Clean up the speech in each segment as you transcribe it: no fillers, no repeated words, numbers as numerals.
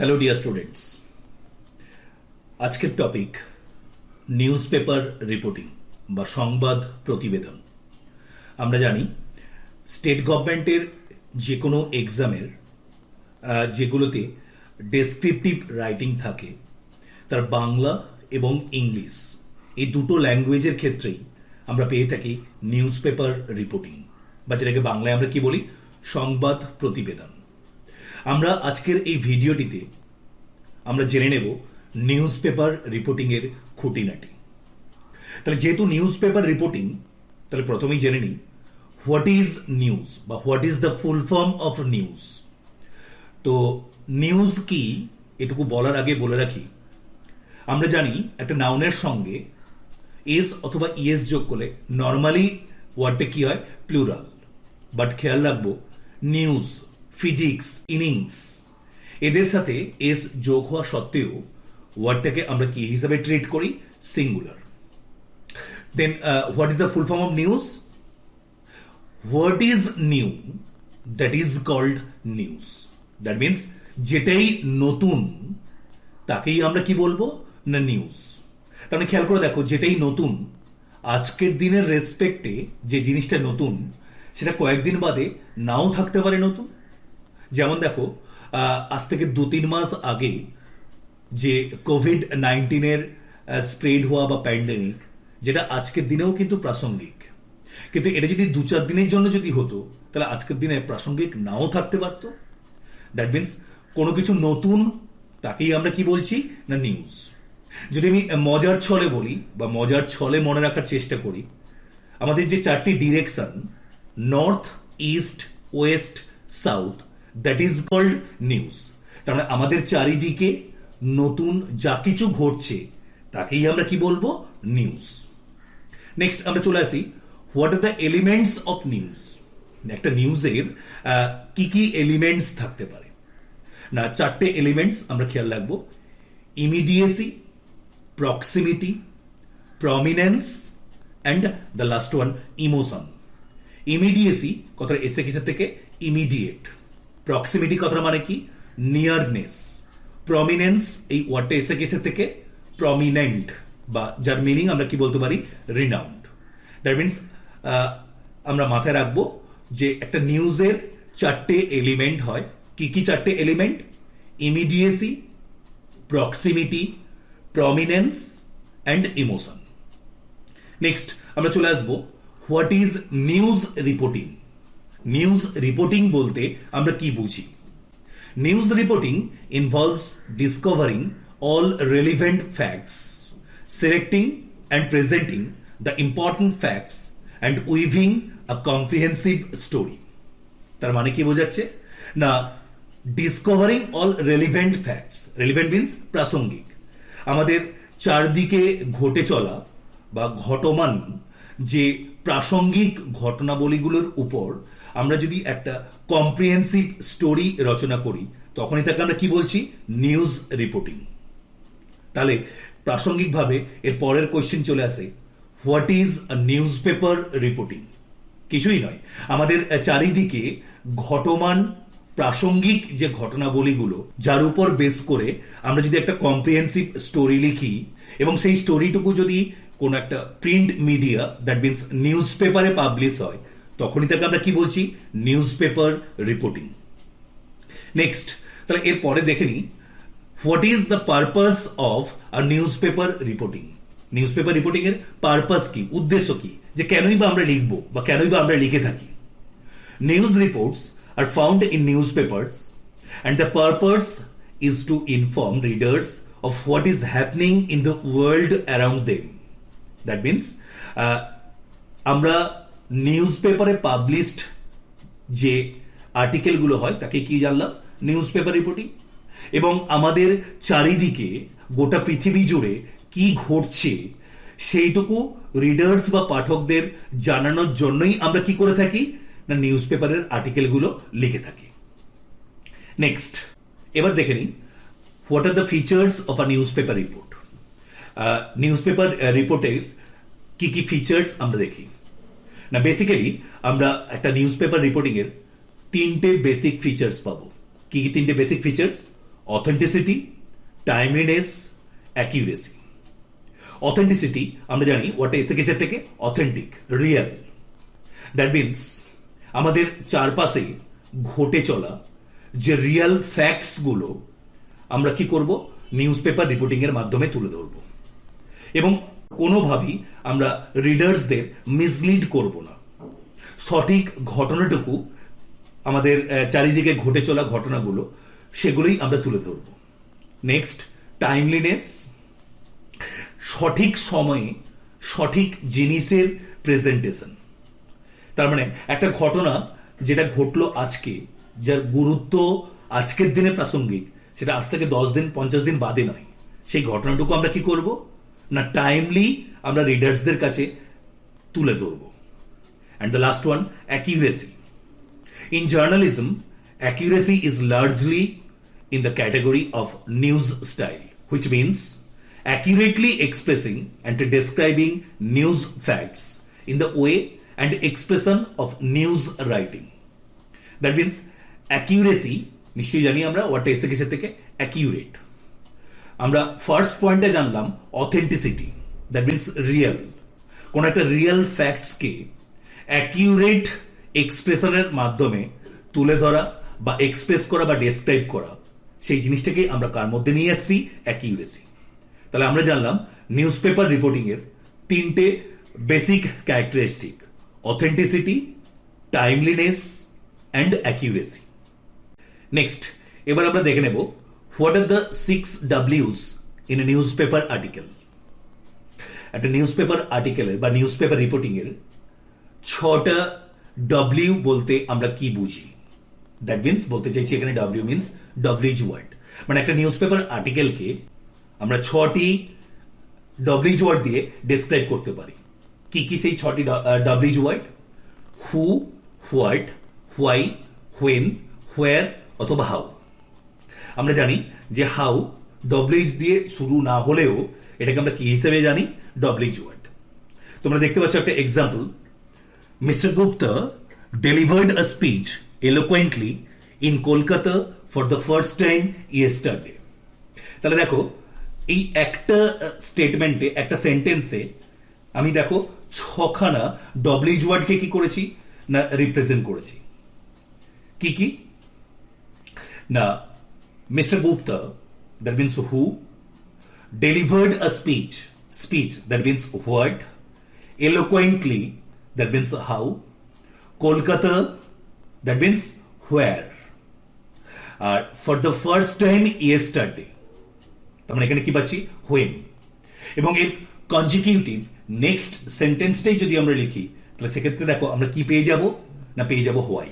Hello dear students, আজকের topic news paper reporting বা সংবাদ প্রতিবেদন। আমরা জানি স্টেট গভর্নমেন্টের যে কোনো এক্সামের যেগুলোতে ডেসক্রিপটিভ রাইটিং থাকে তার বাংলা এবং ইংলিশ এই দুটো ল্যাঙ্গুয়েজের ক্ষেত্রেই আমরা পেয়ে থাকি নিউজ পেপার রিপোর্টিং, বা যেটাকে বাংলায় আমরা কি বলি, সংবাদ প্রতিবেদন। আমরা আজকের এই ভিডিওটিতে আমরা জেনে নেব নিউজ পেপার রিপোর্টিং এর খুঁটিনাটি। তাহলে যেহেতু নিউজ পেপার রিপোর্টিং, তাহলে প্রথমেই জেনে নিই হোয়াট ইজ নিউজ বা what is the full form of news. তো নিউজ কি এটুকু বলার আগে বলে রাখি, আমরা জানি একটা নাউনের সঙ্গে এস অথবা ইএস যোগ করলে নর্মালি ওয়ার্ডটা কি হয়, প্লুরাল। বাট খেয়াল রাখবো নিউজ, ফিজিক্স, ইনিংস এদের সাথে এস যোগ হওয়া সত্ত্বেও ওয়ার্ডটাকে আমরা কি হিসাবে ট্রিট করি, singular. Then what is the full form of news? What is new that is called news. That means যেটাই নতুন তাকেই আমরা কি বলবো না, নিউজ। তাহলে খেয়াল করে দেখো, যেটাই নতুন আজকের দিনের রেসপেক্টে যে জিনিসটা নতুন সেটা কয়েকদিন বাদে নাও থাকতে পারে নতুন। যেমন দেখো, আজ থেকে 2-3 মাস আগে যে কোভিড-19 স্প্রেড হওয়া বা প্যান্ডেমিক, যেটা আজকের দিনেও কিন্তু প্রাসঙ্গিক, কিন্তু এটা যদি 2-4 দিনের জন্য যদি হতো তাহলে আজকের দিনে প্রাসঙ্গিক নাও থাকতে পারতো। দ্যাট মিনস কোনো কিছু নতুন তাকেই আমরা কি বলছি না, নিউজ। যদি আমি মজার ছলে বলি বা মজার ছলে মনে রাখার চেষ্টা করি, আমাদের যে 4টি direction north, east, west, south, that is called news. তার মানে আমাদের চারিদিকে নতুন যা কিছু ঘটছে তাকেই আমরা কি বলবো, নিউজ। নেক্সট আমরা চলে আসি, what are the elements of news. একটা নিউজের কি কি এলিমেন্টস থাকতে পারে না, 4টে এলিমেন্টস আমরা খেয়াল রাখবো। Immediacy, proximity, prominence and the last one emotion. Immediacy কথাটা এসে কিসের থেকে, ইমিডিয়েট। প্রক্সিমিটি কথাটা মানে কি, নিয়ারনেস। প্রমিনেন্স এই ওয়ার্ডটা এসে কিসের থেকে, প্রমিনেন্ট, বা যার মিনিং আমরা কি বলতে পারি, রিনাউন্ড। দ্যাট মিনস আমরা মাথায় রাখবো যে একটা নিউজের 4টে এলিমেন্ট হয়। কি কি 4টে element? Immediacy, proximity, prominence and emotion. Next আমরা চলে আসবো what is news reporting. News reporting বলতে আমরা কি বুঝি? News reporting involves discovering all relevant facts, selecting and presenting the important facts and weaving a comprehensive story. তার মানে কি বোঝাচ্ছে না, discovering all relevant facts. Relevant means প্রাসঙ্গিক। আমাদের চারদিকে ঘটে চলা বা ঘটমান যে প্রাসঙ্গিক ঘটনাবলীগুলোর উপর আমরা যদি একটা কম্প্রিহেন্সিভ স্টোরি রচনা করি তখনই তাকে আমরা কি বলছি, নিউজ রিপোর্টিং। তাহলে প্রাসঙ্গিকভাবে এর পরের কোয়েশ্চেন চলে আসে, what is a news paper reporting? কিছুই নয়, আমাদের চারিদিকে ঘটমান প্রাসঙ্গিক যে ঘটনাবলীগুলো যার উপর বেস করে আমরা যদি একটা কম্প্রিহেন্সিভ স্টোরি লিখি এবং সেই স্টোরিটুকু যদি কোনো একটা print media, that means news পেপারে পাবলিশ হয়, তখনই তাকে আমরা কি বলছি, নিউজ পেপার রিপোর্টিং। নেক্সট তাহলে এর পরে দেখে নিই, what is the purpose of a news paper reporting. News paper reporting এর পারপাস কি, উদ্দেশ্য কি, যে কেনই বা আমরা লিখবো বা কেনই বা আমরা লিখে থাকি। News reports are found in news papers and the purpose is to inform readers of what is happening in the world around them. That means আমরা নিউজ পেপারে পাবলিশড যে আর্টিকেলগুলো হয় তাকে কি জানলাম, নিউজ পেপার রিপোর্টিং। এবং আমাদের চারিদিকে গোটা পৃথিবী জুড়ে কি ঘটছে সেইটুকু রিডার্স বা পাঠকদের জানানোর জন্যই আমরা কি করে থাকি না, নিউজ পেপারের আর্টিকেলগুলো লিখে থাকি। নেক্সট এবার দেখে নিই, what are the features of a news paper report. News paper রিপোর্টের কি কি ফিচার্স আমরা দেখি না। বেসিক্যালি আমরা একটা নিউজ পেপার রিপোর্টিং এর 3টে বেসিক ফিচার্স পাবো। কি কি 3টে basic features? Authenticity, timeliness, accuracy. Authenticity আমরা জানি ওয়াটা এসে গেছে থেকে অথেন্টিক, রিয়েল। দ্যাট মিনস আমাদের চারপাশে ঘটে চলা যে রিয়েল ফ্যাক্টসগুলো আমরা কি করব, নিউজ পেপার রিপোর্টিংয়ের মাধ্যমে তুলে ধরব এবং কোনোভাবেই আমরা রিডার্সদের মিসলিড করব না। সঠিক ঘটনাটুকু, আমাদের চারিদিকে ঘটে চলা ঘটনাগুলো, সেগুলোই আমরা তুলে ধরব। নেক্সট, টাইমলিনেস, সঠিক সময়ে সঠিক জিনিসের প্রেজেন্টেশন। তার মানে একটা ঘটনা যেটা ঘটলো আজকে, যার গুরুত্ব আজকের দিনে প্রাসঙ্গিক, সেটা আজ থেকে 10 দিন 50 দিন বাদে নয়। সেই ঘটনাটুকু আমরা কি করব না, টাইমলি আমরা রিডার্সদের কাছে তুলে ধরব। And the last one, accuracy. In journalism, accuracy is largely in the category of news style, which means accurately expressing and describing news facts in the way and expression of news writing. That means accuracy, নিশ্চয়ই জানি আমরা what a এসে গেছে থেকে accurate. আমরা first পয়েন্টে জানলাম authenticity, that means real. কোন একটা রিয়েল ফ্যাক্টসকে অ্যাকিউরেট এক্সপ্রেশনের মাধ্যমে তুলে ধরা বা এক্সপ্রেস করা বা ডেসক্রাইব করা, সেই জিনিসটাকেই আমরা কার মধ্যে নিয়ে এসেছি, অ্যাকিউরেসি। তাহলে আমরা জানলাম নিউজ পেপার রিপোর্টিং এর 3টে basic characteristic: authenticity, timeliness and accuracy. Next, এবার আমরা দেখে নেব what are the 6 W's in a news paper article. একটা নিউজ পেপার আর্টিকেলের বা নিউজ পেপার রিপোর্টিং এর 6টা W বলতে আমরা কি বুঝি। দ্যাট মিনস বলতে চাইছি এখানে W মিনস ডব্লিউজ ওয়ার্ড। মানে একটা নিউজ পেপার আর্টিকেলকে আমরা 6টি ডব্লিউজ ওয়ার্ড দিয়ে ডেসক্রাইব করতে পারি। কি কি সেই 6টি ডব্লিউজ word? Who, what, why, when, where অথবা হাউ। আমরা জানি যে হাউ ডব্লিউজ দিয়ে শুরু না হলেও এটাকে আমরা কি হিসেবে জানি, ডব্লিউজ ওয়ার্ড। তোমরা দেখতে পাচ্ছ একটা example, Mr. Gupta delivered a speech eloquently in Kolkata for the first time yesterday. তাহলে দেখো এই একটা স্টেটমেন্টে, একটা সেন্টেন্সে আমি দেখো 6খানা ডব্লিউজ ওয়ার্ডকে কি করেছি না রিপ্রেজেন্ট করেছি। কি কি না, mister Gupta, that means who, delivered a speech, speech that means what, eloquently that means how, Kolkata that means where, for the first time yesterday তার মানে এখানে কি পাচ্ছি, when। এবং এর কনজিকিউটিভ নেক্সট সেন্টেন্সটাই যদি আমরা লিখি তাহলে সেক্ষেত্রে দেখো আমরা কি পেয়ে যাব না, পেয়ে যাব হোয়াই,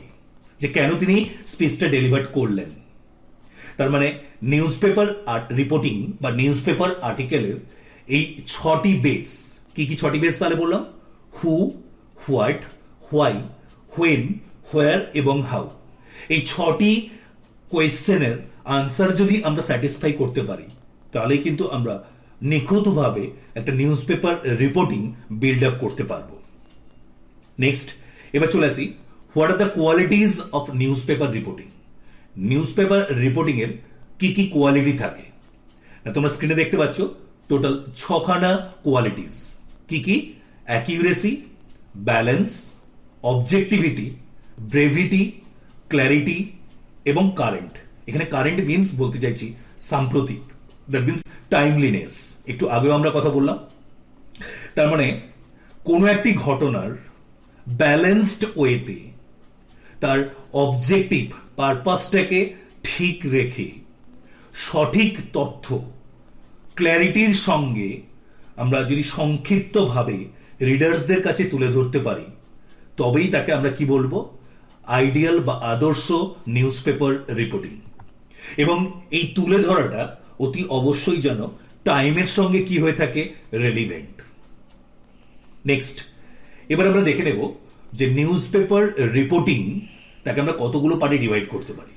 যে কেন তিনি স্পিচটা ডেলিভার করলেন। তার মানে নিউজ পেপার রিপোর্টিং বা নিউজ পেপার আর্টিকেলের এই 6টি বেস। কি কি 6টি বেস তাহলে বললাম? হু, হোয়াট, হোয়াই, হোয়েন, হোয়ার এবং হাউ। এই 6টি কোয়েশ্চেনের আনসার যদি আমরা স্যাটিসফাই করতে পারি তাহলে কিন্তু আমরা নিখুঁতভাবে একটা news paper reporting build up করতে পারবো। নেক্সট, এবার চলে আসি what are the qualities of news paper reporting. News paper reporting এর কি কি কোয়ালিটি থাকে না, তোমরা স্ক্রিনে দেখতে পাচ্ছ টোটাল 6খানা কোয়ালিটিস। কি কি? Accuracy, balance, objectivity, brevity, clarity এবং কারেন্ট। এখানে কারেন্ট মিনস বলতে চাইছি সাম্প্রতিক, দ্যাট মিনস টাইমলিনেস। একটু আগেও আমরা কথা বললাম। তার মানে কোনো একটি ঘটনার ব্যালেন্সড ওয়েতে তার অবজেক্টিভ পারপাসটাকে ঠিক রেখে সঠিক তথ্য ক্ল্যারিটির সঙ্গে আমরা যদি সংক্ষিপ্তভাবে রিডার্সদের কাছে তুলে ধরতে পারি তবেই তাকে আমরা কি বলবো, আইডিয়াল বা আদর্শ নিউজ পেপার রিপোর্টিং। এবং এই তুলে ধরাটা অতি অবশ্যই যেন টাইমের সঙ্গে কি হয়ে থাকে, রেলিভেন্ট। নেক্সট, এবার আমরা দেখে নেব যে নিউজ পেপার রিপোর্টিং তাকে আমরা কতগুলো পার্টে ডিভাইড করতে পারি।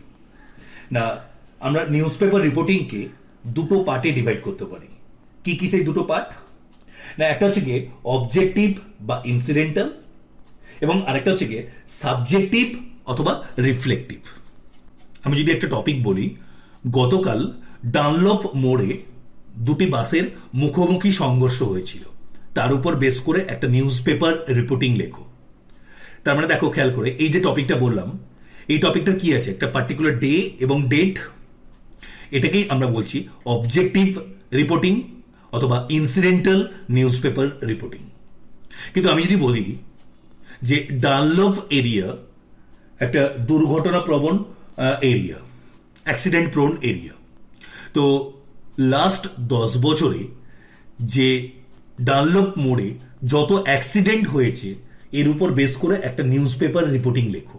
না, আমরা নিউজ পেপার রিপোর্টিংকে দুটো পার্টে ডিভাইড করতে পারি। কি কি সেই দুটো পার্ট? না, একটা হচ্ছে গিয়ে অবজেক্টিভ বা ইনসিডেন্টাল এবং আরেকটা হচ্ছে গিয়ে সাবজেক্টিভ অথবা রিফ্লেকটিভ। আমি যদি একটা টপিক বলি, গতকাল ডানলপ মোড়ে দুটি বাসের মুখোমুখি সংঘর্ষ হয়েছিল, তার উপর বেস করে একটা নিউজ পেপার রিপোর্টিং লেখো। তার মানে দেখো, খেয়াল করে এই যে টপিকটা বললাম, এই টপিকটা কি আছে, একটা পার্টিকুলার ডে এবং ডেট, এটাকেই আমরা বলছি অবজেক্টিভ রিপোর্টিং অথবা ইনসিডেন্টাল নিউজ পেপার রিপোর্টিং। কিন্তু আমি যদি বলি যে ডানলপ এরিয়া একটা দুর্ঘটনা প্রবণ এরিয়া, অ্যাক্সিডেন্ট প্রোন এরিয়া, তো লাস্ট 10 বছরে যে ডানলপ মোড়ে যত অ্যাক্সিডেন্ট হয়েছে এর উপর বেস করে একটা নিউজ পেপার রিপোর্টিং লেখো।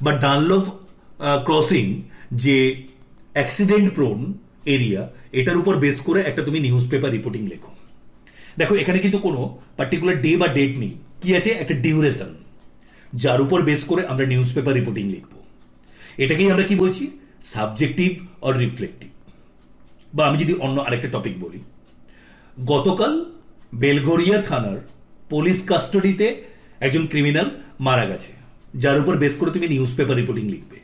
বা ডানলপ ক্রসিং যে অ্যাক্সিডেন্ট প্রোন এরিয়া, এটার উপর বেস করে একটা তুমি নিউজ পেপার রিপোর্টিং লেখো। দেখো, এখানে কিন্তু কোনো পার্টিকুলার ডে বা ডেট নেই, কি আছে, একটা ডিউরেশন, যার উপর বেস করে আমরা নিউজ পেপার রিপোর্টিং লিখবো। এটাকেই আমরা কি বলছি, সাবজেক্টিভ অর রিফ্লেক্টিভ। বা আমি যদি অন্য আরেকটা টপিক বলি, গতকাল বেলঘরিয়া থানার পুলিশ কাস্টডিতে একজন ক্রিমিনাল মারা গেছে, যার উপর বেস করে তুমি নিউজ পেপার রিপোর্টিং লিখবে।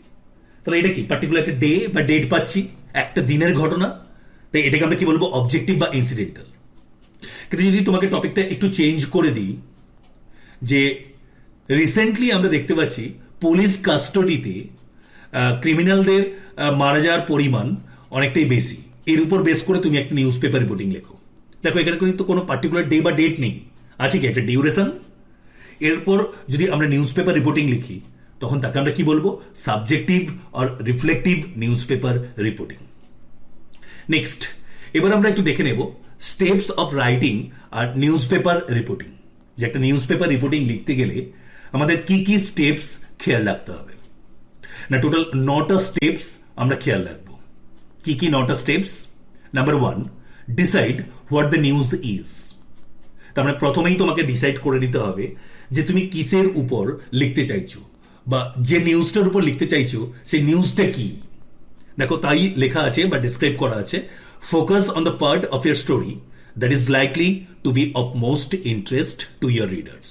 তাহলে এটা কি পার্টিকুলার একটা ডে বা ডেট পাচ্ছি, একটা দিনের ঘটনা, তাই এটাকে আমরা কি বলবো, অবজেক্টিভ বা ইনসিডেন্টাল। কিন্তু যদি তোমাকে টপিকটা একটু চেঞ্জ করে দিই, যে রিসেন্টলি আমরা দেখতে পাচ্ছি পুলিশ কাস্টডিতে ক্রিমিনালদের মারা যাওয়ার পরিমাণ অনেকটাই বেশি, এর উপর বেস করে তুমি একটা নিউজ পেপার রিপোর্টিং লেখো। দেখো, এখানে কিন্তু কোনো পার্টিকুলার ডে বা ডেট নেই, আছে কি একটা ডিউরেশন। এরপর যদি আমরা নিউজ পেপার রিপোর্টিং লিখি, তখন তাকে আমরা কি বলবো, সাবজেক্টিভ আর reflective newspaper reporting. Next, এবার আমরা একটু দেখে নেব স্টেপস অফ রাইটিং আর নিউজ পেপার রিপোর্টিং। যে একটা নিউজ পেপার রিপোর্টিং লিখতে গেলে আমাদের কি কি স্টেপস খেয়াল রাখতে হবে। না, টোটাল 9টা স্টেপস আমরা খেয়াল রাখবো। কি কি 9টা steps? Number 1, decide what the news is. তার মানে প্রথমেই তোমাকে ডিসাইড করে নিতে হবে যে তুমি কিসের উপর লিখতে চাইছো, বা যে নিউজটার উপর লিখতে চাইছো সেই নিউজটা কি। দেখো, তাই লেখা আছে বা ডিসক্রাইব করা আছে, focus on the part of your story that is likely to be of most interest to your readers.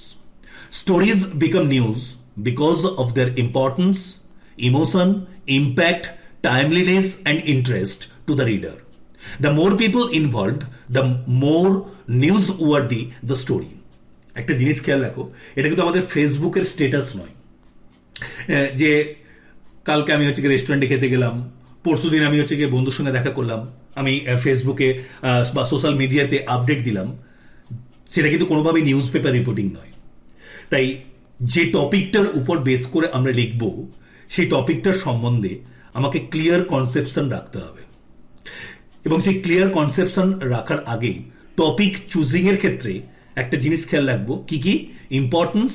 Stories become news because of their importance, emotion, impact, timeliness, and interest to the reader. The more people involved, the more newsworthy the story. একটা জিনিস খেয়াল রাখো, এটা কিন্তু আমাদের ফেসবুকের status নয়, যে কালকে আমি হচ্ছে রেস্টুরেন্টে খেতে গেলাম, পরশুদিন আমি হচ্ছে গিয়ে বন্ধুর সঙ্গে দেখা করলাম, আমি ফেসবুকে বা সোশ্যাল মিডিয়াতে আপডেট দিলাম। সেটা কিন্তু কোনোভাবেই নিউজ পেপার রিপোর্টিং নয়। তাই যে টপিকটার উপর বেস করে আমরা লিখব, সেই টপিকটার সম্বন্ধে আমাকে ক্লিয়ার কনসেপশন রাখতে হবে। এবং সেই ক্লিয়ার কনসেপশন রাখার আগেই টপিক চুজিং এর ক্ষেত্রে একটা জিনিস খেয়াল রাখবো, কি কি, importance,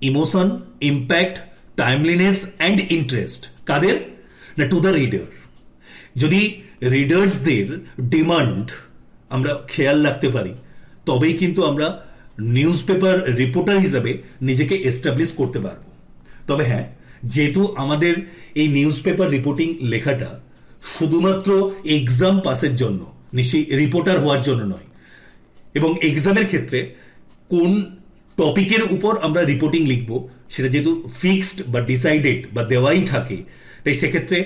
emotion, impact, timeliness and interest. কাদের? না, টু দ্য রিডার। যদি রিডার্সদের ডিমান্ড আমরা খেয়াল রাখতে পারি, তবেই কিন্তু আমরা নিউজ পেপার রিপোর্টার হিসাবে নিজেকে এস্টাবলিশ করতে পারবো। তবে হ্যাঁ, যেহেতু আমাদের এই নিউজ পেপার রিপোর্টিং লেখাটা শুধুমাত্র এক্সাম পাসের জন্য, নিশ্চয়ই রিপোর্টার হওয়ার জন্য নয়, এবং এক্সামের ক্ষেত্রে কোন টপিকের উপর আমরা রিপোর্টিং লিখবো সেটা যেহেতু ফিক্সড বা ডিসাইডেড বা দেওয়াই থাকে, তাই সেক্ষেত্রে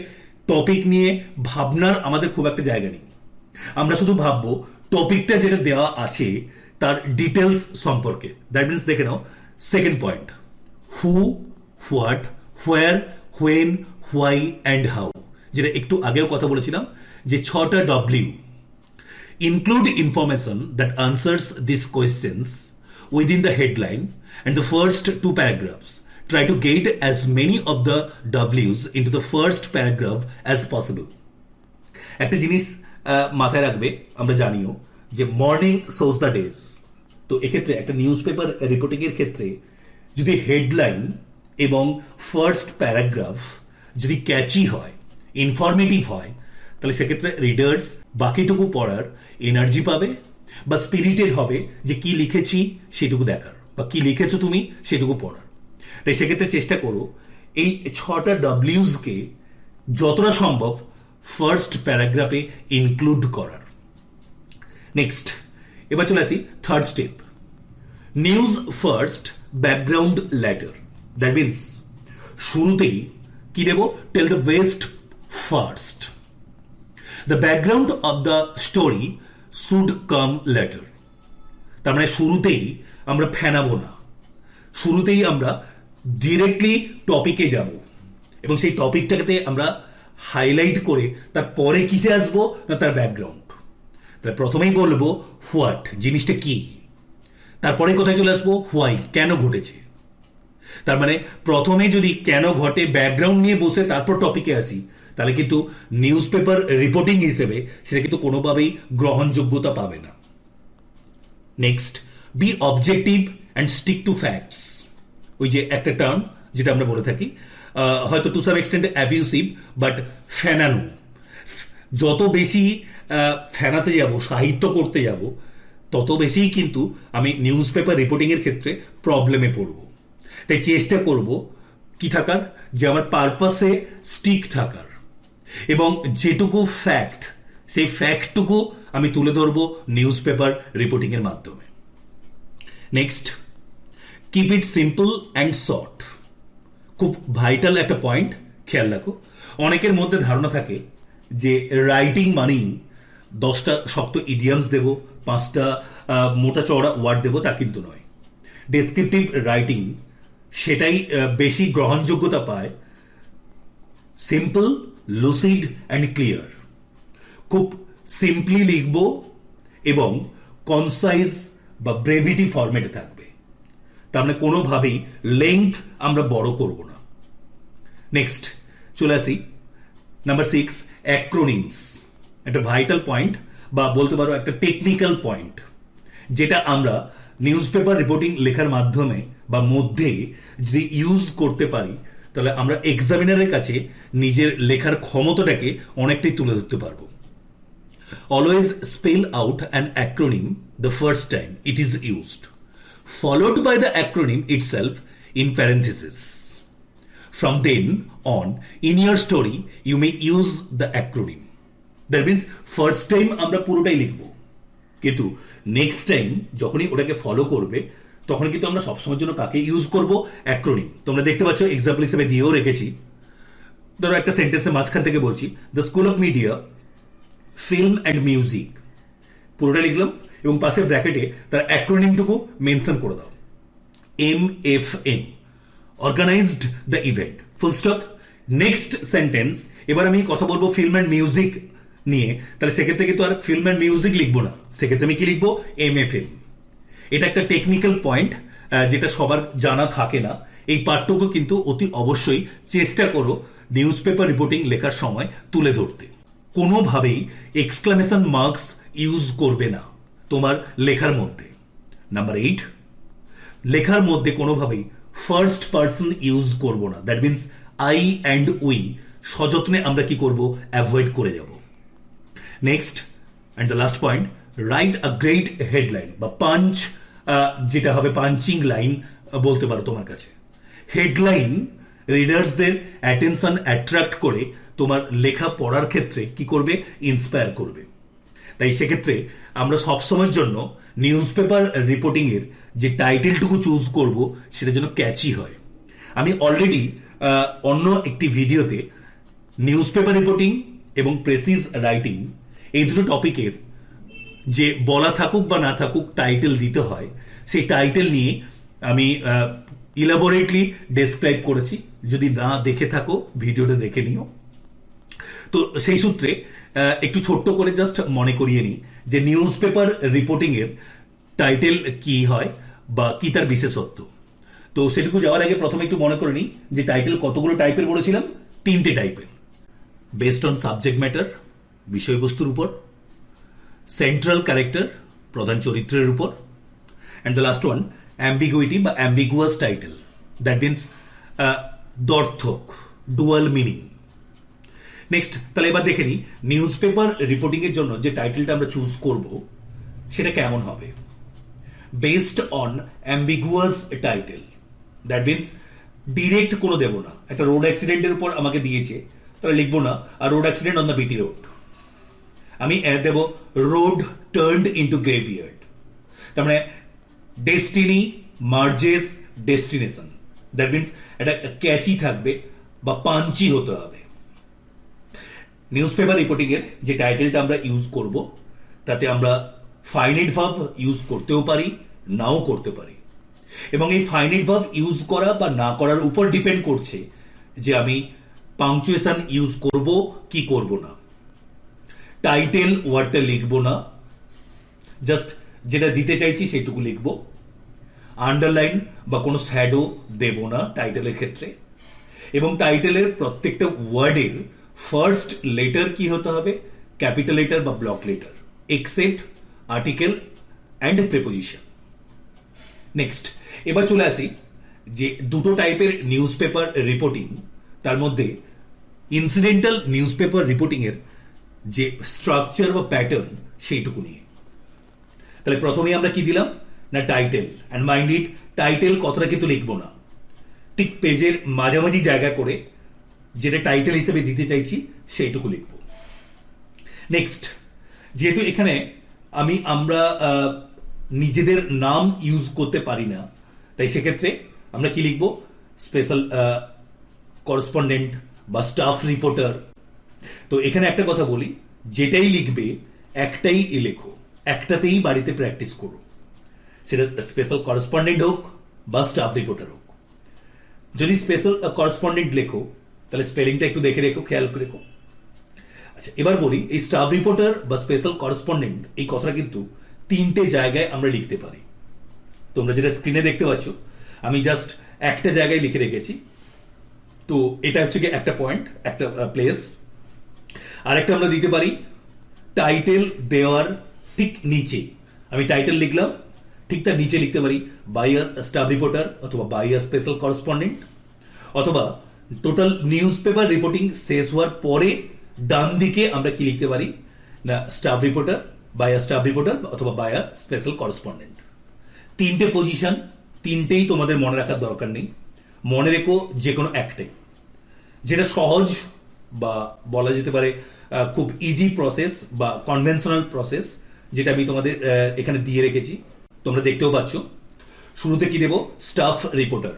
টপিক নিয়ে ভাবনার আমাদের খুব একটা জায়গা নেই। আমরা শুধু ভাববো টপিকটা যেটা দেওয়া আছে তার ডিটেলস সম্পর্কে। দ্যাট মিনস, দেখে নাও second point, who, what, where, when, why and how, যেটা একটু আগেও কথা বলেছিলাম, যে 6টা W. Include information that answers this questions within the headline and the first 2 paragraphs. Try to get as many of the W's into the first paragraph as possible. একটা জিনিস মাথায় রাখবে, আমরা জানিও যে মর্নিং শোজ দ্য ডেজ। তো এক্ষেত্রে একটা নিউজ পেপার রিপোর্টিং এর ক্ষেত্রে যদি হেডলাইন এবং ফার্স্ট প্যারাগ্রাফ যদি ক্যাচি হয়, ইনফরমেটিভ হয়, তাহলে সেক্ষেত্রে রিডার্স বাকিটুকু পড়ার এনার্জি পাবে বা স্পিরিটেড হবে যে কি লিখেছি সেটুকু দেখার, বা কি লিখেছো তুমি সেটুকু পড়ার। তাই সেক্ষেত্রে চেষ্টা করো এই 6টা ডব্লিউজকে যতটা সম্ভব ফার্স্ট প্যারাগ্রাফে ইনক্লুড করার। নেক্সট, এবার চলে আসি third step, news first, background later. That means, শুরুতেই কি দেব, tell the best first. The background of the story should come later. তার মানে শুরুতেই আমরা ফেনাবো না, শুরুতেই আমরা ডিরেক্টলি টপিকে যাব এবং সেই টপিকটাকে আমরা হাইলাইট করে তারপরে কিসে আসবো না তার ব্যাকগ্রাউন্ড। তাহলে প্রথমেই বলবো হোয়াট, জিনিসটা কি, তারপরে কোথায় চলে আসবো হোয়াই, কেন ঘটেছে। তার মানে প্রথমে যদি কেন ঘটে ব্যাকগ্রাউন্ড নিয়ে বসে তারপর টপিকে আসি, তাহলে কিন্তু নিউজ পেপার রিপোর্টিং হিসেবে সেটা কিন্তু কোনোভাবেই গ্রহণযোগ্যতা পাবে না। Next, be objective and stick to facts. ওই যে একটা টার্ম যেটা আমরা বলে থাকি, হয়তো to some extent abusive, but ফেনানো। যত বেশি ফেনাতে যাব, সাহিত্য করতে যাব, তত বেশিই কিন্তু আমি নিউজ পেপার রিপোর্টিংয়ের ক্ষেত্রে প্রবলেমে পড়ব। তাই চেষ্টা করব কি থাকার, যে আমার পারপাসে স্টিক থাকার, এবং যেটুকু ফ্যাক্ট সেই ফ্যাক্টটুকু আমি তুলে ধরবো নিউজ পেপার রিপোর্টিংয়ের মাধ্যমে। Next, keep it simple and short. খুব ভাইটাল একটা পয়েন্ট, খেয়াল রাখো। অনেকের মধ্যে ধারণা থাকে যে রাইটিং মানেই 10টা শক্ত ইডিয়ামস দেব, 5টা মোটা চওড়া ওয়ার্ড দেব, তা কিন্তু নয়। ডেসক্রিপটিভ রাইটিং সেটাই বেশি গ্রহণযোগ্যতা পায়। Simple, lucid and clear. খুব সিম্পলি লিখব এবং কনসাইজ বা ব্রেভিটি ফরম্যাটে থাকবে। তার মানে কোনোভাবেই লেংথ আমরা বড় করব না। নেক্সট চলে আসি নাম্বার 6, অ্যাক্রোনিমস। একটা ভাইটাল পয়েন্ট বা বলতে পারো একটা টেকনিক্যাল পয়েন্ট, যেটা আমরা নিউজ পেপার রিপোর্টিং লেখার মাধ্যমে বা মধ্যে যদি ইউজ করতে পারি, তাহলে আমরা এক্সামিনারের কাছে নিজের লেখার ক্ষমতাটাকে অনেকটাই তুলে ধরতে পারবো। Always spell out an acronym the first time it is used, followed by the acronym itself in parentheses. From then on, in your story, you may use the acronym. That means first time আমরা পুরোটাই লিখব, কিন্তু next time যখনই ওটাকে follow করবে তখন কিন্তু আমরা সবসময়ের জন্য কাকে ইউজ করব, অ্যাক্রোনিম। তোমরা দেখতে পাচ্ছ এক্সাম্পল হিসেবে দিয়েও রেখেছি। ধরো একটা সেন্টেন্সের মাঝখান থেকে বলছি, the school of media, film and music, পুরোটা লিখলাম এবং পাশে ব্র্যাকেটে তার অ্যাক্রোনিমটুকু মেনশন করে দাও, MFM, organized the event, full stop. Next sentence এবার আমি কথা বলবো ফিল্ম অ্যান্ড মিউজিক নিয়ে, তাহলে সেক্ষেত্রে কিন্তু আর ফিল্ম অ্যান্ড মিউজিক লিখবো না, সেক্ষেত্রে আমি কি লিখবো, MFM। এটা একটা টেকনিক্যাল পয়েন্ট যেটা সবার জানা থাকে না। এই পার্টটুকু কিন্তু অতি অবশ্যই চেষ্টা করো নিউজ পেপার রিপোর্টিং লেখার সময় তুলে ধরতে। কোনোভাবেই এক্সক্লামেশন মার্কস ইউজ করবে না তোমার লেখার মধ্যে। নাম্বার 8, লেখার মধ্যে কোনোভাবেই ফার্স্ট পার্সন ইউজ করব না। That means I and we সযত্নে আমরা কি করব, অ্যাভয়েড করে যাব। Next and the last point, write a great headline বা পাঞ্চ, যেটা হবে পাঞ্চিং লাইন বলতে পারো তোমার কাছে। হেডলাইন রিডার্সদের অ্যাটেনশন অ্যাট্রাক্ট করে তোমার লেখা পড়ার ক্ষেত্রে কি করবে, ইন্সপায়ার করবে। তাই সেক্ষেত্রে আমরা সবসময়ের জন্য নিউজ পেপার রিপোর্টিং এর যে টাইটেলটুকু চুজ করব সেটা যেন ক্যাচি হয়। আমি অলরেডি অন্য একটি ভিডিওতে নিউজ পেপার রিপোর্টিং এবং প্রেসিজ রাইটিং এই দুটো টপিকের যে বলা থাকুক বা না থাকুক টাইটেল দিতে হয়, সেই টাইটেল নিয়ে আমি ইলাবোরেটলি ডেসক্রাইব করেছি। যদি না দেখে থাকো ভিডিওটা দেখে নিও। তো সেই সূত্রে একটু ছোট্ট করে জাস্ট মনে করিয়ে নিই যে নিউজ পেপার রিপোর্টিং এর টাইটেল কি হয় বা কি তার বিশেষত্ব। তো সেটুকু যাওয়ার আগে প্রথমে একটু মনে করে নিই যে টাইটেল কতগুলো টাইপের বলেছিলাম, 3টে টাইপের। বেসড অন সাবজেক্ট ম্যাটার, বিষয়বস্তুর উপর, সেন্ট্রাল ক্যারেক্টার, প্রধান চরিত্রের উপর, and the last one ambiguity বা অ্যাম্বিগুয়াস টাইটেল। দ্যাট মিনস দ্বর্থক, ডুয়াল মিনিং। নেক্সট, তাহলে এবার দেখে নিই নিউজ পেপার রিপোর্টিং এর জন্য যে টাইটেলটা আমরা চুজ করব সেটা কেমন হবে। Based on ambiguous title, that means direct কোনো দেব না। একটা রোড অ্যাক্সিডেন্টের উপর আমাকে দিয়েছে, তাহলে লিখবো না আর road accident on the BT road, আমি দেব রোড টার্নড ইনটু গ্রেভিয়ার্ড। তার মানে destiny merges destination, that means এটা ক্যাচি থাকবে বা পাঞ্চি হতে হবে। নিউজ পেপার রিপোর্টিং এর যে টাইটেলটা আমরা ইউজ করব তাতে আমরা ফাইনাইট ভার্ব ইউজ করতেও পারি, নাও করতে পারি, এবং এই ফাইনাইট ভার্ব ইউজ করা বা না করার উপর ডিপেন্ড করছে যে আমি পাংচুয়েশন ইউজ করব কি করব না। টাইটেল ওয়ার্ডটা লিখবো না, জাস্ট যেটা দিতে চাইছি সেইটুকু লিখবো। আন্ডারলাইন বা কোনো শ্যাডো দেব না টাইটেলের ক্ষেত্রে, এবং টাইটেলের প্রত্যেকটা ওয়ার্ডের ফার্স্ট লেটার কি হতে হবে, ক্যাপিটাল লেটার বা block letter, except article and preposition. Next, এবার চলে আসি যে দুটো টাইপের নিউজ পেপার রিপোর্টিং, তার মধ্যে ইনসিডেন্টাল নিউজ পেপার রিপোর্টিং এর যে স্ট্রাকচার বা প্যাটার্ন সেইটুকু নিয়ে। তাহলে প্রথমেই আমরা কি দিলাম না title, and mind it title কথাটা কিন্তু লিখবো না, ঠিক পেজের মাঝামাঝি জায়গা করে যেটা টাইটেল হিসেবে দিতে চাইছি সেইটুকু লিখব। নেক্সট, যেহেতু এখানে আমরা নিজেদের নাম ইউজ করতে পারি না, তাই সেক্ষেত্রে আমরা কি লিখব, স্পেশাল করেসপন্ডেন্ট বা স্টাফ রিপোর্টার। তো এখানে একটা কথা বলি, যেটাই লিখবে একটাই লেখো, একটাতেই বাড়িতে প্র্যাকটিস করো, সেটা স্পেশাল করেসপন্ডেন্ট হোক বা স্টাফ রিপোর্টার হোক। যদি স্পেশাল করেসপন্ডেন্ট লেখো তাহলে স্পেলিংটা একটু দেখে রেখো, খেয়াল করে রেখো। আচ্ছা, এবার বলি এই স্টাফ রিপোর্টার বা স্পেশাল করেসপন্ডেন্ট এই কথাটা কিন্তু তিনটে জায়গায় আমরা লিখতে পারি। তোমরা যেটা স্ক্রিনে দেখতে পাচ্ছ আমি জাস্ট একটা জায়গায় লিখে রেখেছি। তো এটা হচ্ছে কি একটা পয়েন্ট, একটা প্লেস। আর একটা আমরা দিতে পারি টাইটেল দেওয়ার ঠিক নিচে, আমি টাইটেল লিখলাম, ঠিক তার নিচে লিখতে পারি বাই আ স্টাফ রিপোর্টার অথবা বাই আ স্পেশাল করেসপন্ডেন্ট, অথবা টোটাল নিউজ পেপার রিপোর্টিং শেষ হওয়ার পরে ডান দিকে আমরা কি লিখতে পারি না staff reporter, by a staff reporter অথবা বাই আ স্পেশাল করেসপন্ডেন্ট। তিনটে পজিশন, তিনটেই তোমাদের মনে রাখার দরকার নেই, মনে রেখো যে কোনো একটাই। যেটা সহজ বা বলা যেতে পারে খুব ইজি প্রসেস বা কনভেনশনাল প্রসেস, যেটা আমি তোমাদের এখানে দিয়ে রেখেছি, তোমরা দেখতেও পাচ্ছ। শুরুতে কি দেব, স্টাফ রিপোর্টার,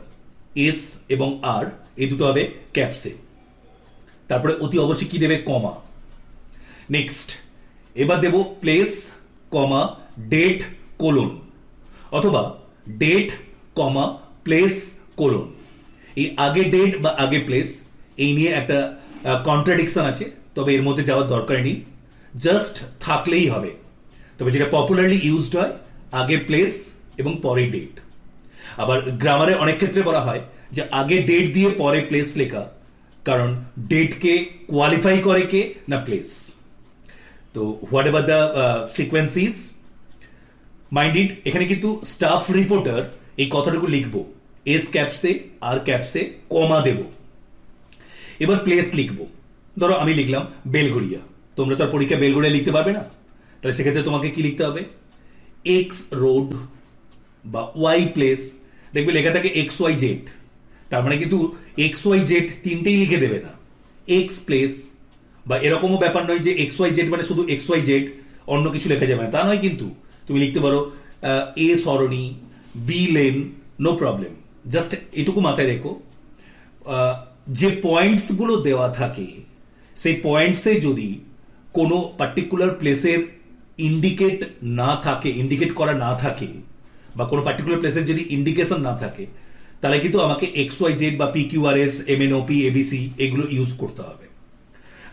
এস এবং আর এই দুটো হবে ক্যাপসে। তারপরে অতি অবশ্যই কি দেবে, কমা। নেক্সট, এবার দেব প্লেস কমা ডেট কোলন, অথবা ডেট কমা প্লেস কোলন। এই আগে ডেট বা আগে প্লেস এই নিয়ে একটা কন্ট্রাডিকশন আছে, তবে এর মধ্যে যাওয়ার দরকার নেই, জাস্ট থাকলেই হবে। তবে যেটা পপুলারলি ইউজড হয় আগে প্লেস এবং পরে ডেট। আবার গ্রামারে অনেক ক্ষেত্রে বলা হয় যে আগে ডেট দিয়ে পরে প্লেস লেখা, কারণ ডেটকে কোয়ালিফাই করে কে না প্লেস। তো what ever the sequence is, mind it এখানে কিন্তু স্টাফ রিপোর্টার এই কথাটুকু লিখবো, এস ক্যাপসে আর ক্যাপসে কমা দেব। এবার প্লেস লিখবো, ধরো আমি লিখলাম বেলঘড়িয়া, তোমরা তো আর পরীক্ষা বেলঘড়িয়া লিখতে পারবে না, তাহলে সেক্ষেত্রে তোমাকে কি লিখতে হবে, এক্স রোড বা ওয়াই প্লেস। দেখবে লেখা থাকে এক্স ওয়াই জেড, তার মানে কিন্তু এক্স ওয়াই জেড তিনটেই লিখে দেবে না, এক্স প্লেস। বা এরকমও ব্যাপার নয় যে এক্স ওয়াই জেড মানে শুধু এক্স ওয়াই জেড, অন্য কিছু লেখা যাবে না, তা নয়। কিন্তু তুমি লিখতে পারো এ সরণি, B lane, no problem. Just এটুকু মাথায় রেখো, যে পয়েন্টস গুলো দেওয়া থাকে সেই পয়েন্টসে যদি কোনো পার্টিকুলার প্লেসের ইন্ডিকেট না থাকে, ইন্ডিকেট করা না থাকে, বা কোনো পার্টিকুলার প্লেসের যদি ইন্ডিকেশন না থাকে, তাহলে কিন্তু আমাকে এক্স ওয়াই জেড বা P Q R S, M N O P, ABC এগুলো ইউজ করতে হবে।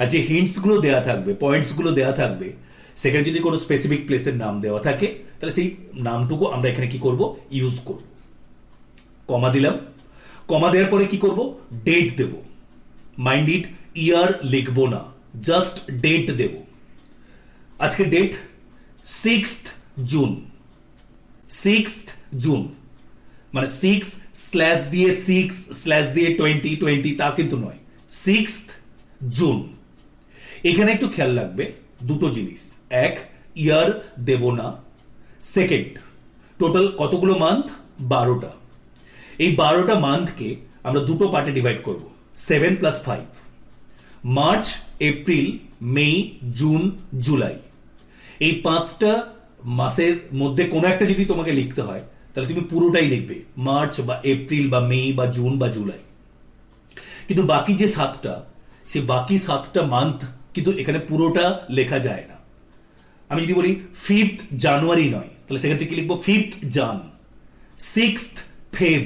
আর যে হিন্টস গুলো দেওয়া থাকবে, পয়েন্টস গুলো দেওয়া থাকবে, সেখানে যদি কোনো স্পেসিফিক প্লেসের নাম দেওয়া থাকে তাহলে সেই নামটুকু আমরা এখানে কি করব, ইউজ করব। কমা দিলাম, কমা দেওয়ার পরে কি করব, ডেট দেব। মাইন্ড ইট, ইয়ার লিখবো না, জাস্ট ডেট দেব। আজকে date 6th June, 6th June মানে 6 দিয়ে 6 দিয়ে 2020 তা কিন্তু নয়, 6th জুন। এখানে একটু খেয়াল রাখবে দুটো জিনিস, এক, ইয়ার দেব না, সেকেন্ড, টোটাল কতগুলো মান্থ, 12টা। এই 12টা মান্থকে আমরা দুটো পার্টে ডিভাইড করব, 7 + 5। মার্চ, এপ্রিল, মে, জুন, জুলাই, এই 5টা মাসের মধ্যে কোনো একটা যদি তোমাকে লিখতে হয় তাহলে তুমি পুরোটাই লিখবে, মার্চ বা এপ্রিল বা মে বা জুন বা জুলাই। কিন্তু বাকি যে 7টা, সেই বাকি 7টা মান্থ কিন্তু এখানে পুরোটা লেখা যায় না। আমি যদি বলি 5th জানুয়ারি নয়, তাহলে সেক্ষেত্রে কি লিখবো 5th জান, 6th ফেব,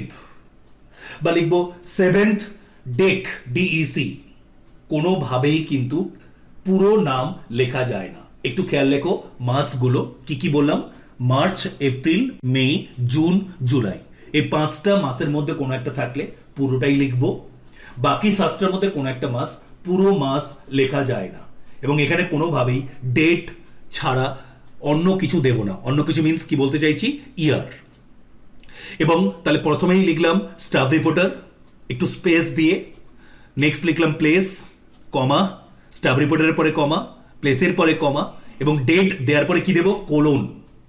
বা লিখবো 7th ডেক, ডিইসি। কোনোভাবেই কিন্তু পুরো নাম লেখা যায় না। একটু খেয়াল রেখো মাসগুলো কি কি বললাম, মার্চ, এপ্রিল, মে, জুন, জুলাই, এই 5টা মাসের মধ্যে কোনো একটা থাকলে পুরোটাই লিখবো। বাকি 7টার মধ্যে কোনো একটা মাস, পুরো মাস লেখা যায় না। এবং এখানে কোনোভাবেই ডেট ছাড়া অন্য কিছু দেব না। অন্য কিছু মিন্স কি বলতে চাইছি, ইয়ার। এবং তাহলে প্রথমেই লিখলাম স্টাফ রিপোর্টার, একটু স্পেস দিয়ে, নেক্সট লিখলাম প্লেস, কমা, স্টাফ রিপোর্টারের পরে কমা, প্লেসের পরে কমা, এবং ডেট দেওয়ার পরে কি দেবো, কোলন।